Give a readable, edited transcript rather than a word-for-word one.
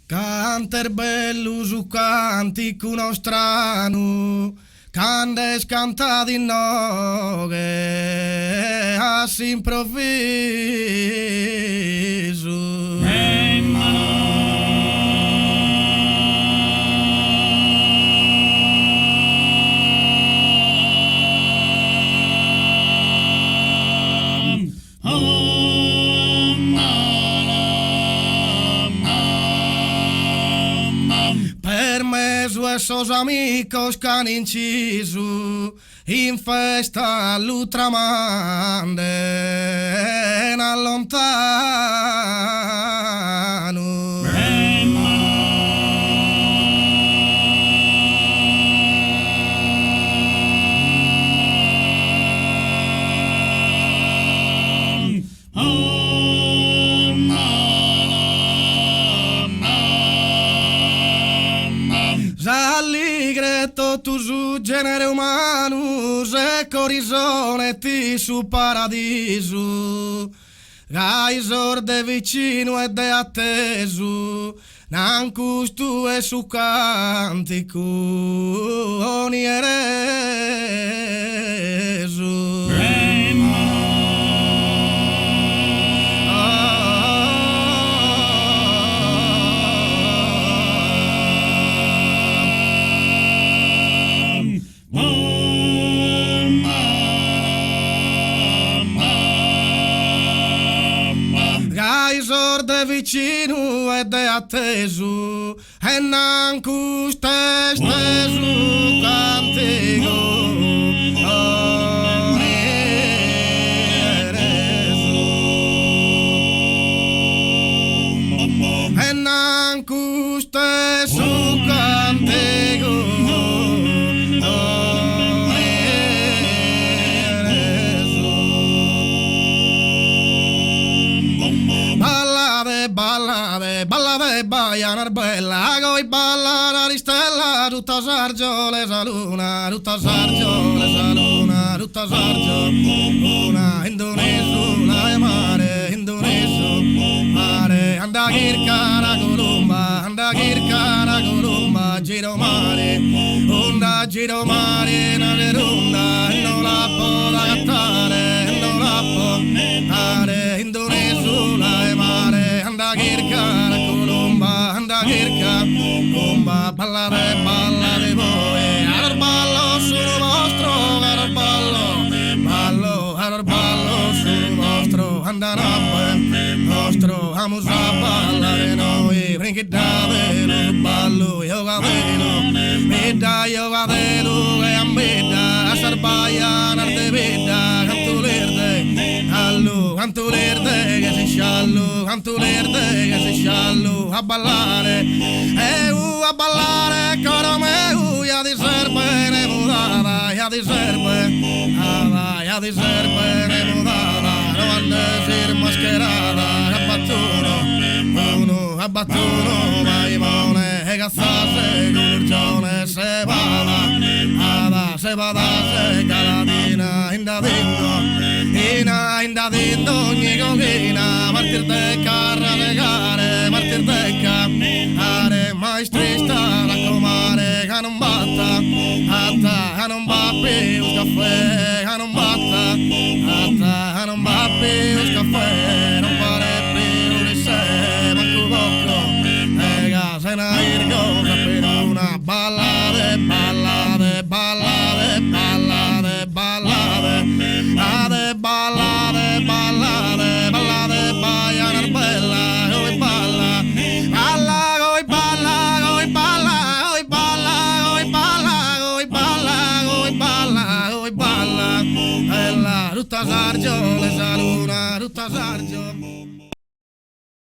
Canter bello su cantico nostrano, candes canta di noghe, a s'improvviso. Per me e sos amigos che han inciso in festa all'ultramande allontano. Alligretto tu su genere umano, se corisonetti su paradiso, gai sorde vicino e de atteso, nan custu e su cantico oni ereso. Sorde vicino ed è atteso e nan custe steso cantico e nan custe su cantico ballade baianar bella, coi balla la ristella, tutta sargio le sa luna, tutta sargio le sa luna, tutta sargio luna, indonesu la mare, indonesu mare, anda kirka la columba, giro mare, onda giro mare, nane runda, non la po da cattare, non la po mare, indonesu la mare, anda kirka comba, ballare voi, al ballo sul vostro, al ballo sul vostro, andare nostro, vamos a ballare noi, brinchi da velo, ballo, yoga velo, e ambeda, a sarbaia, narte veda, canto l'erde, che si sciallo, a ballare, a ballare, coro me, ya di serpe, ne mudada, ya di serpe, ne mudada, no ande sir mascherada, abbattuno, maimone, e cazzase, curcione, se vada, se caladina, indadindo, ogni cochina, martir de carra de gare, martir de are, maestrista, la comare, che non batta, che non va più caffè, che non batta, che non va più caffè, non pare più di sé, manco bocco, se na irgo, per una ballade, baianar bella, coi balla, tutta sargio, le sa luna, tutta sargio.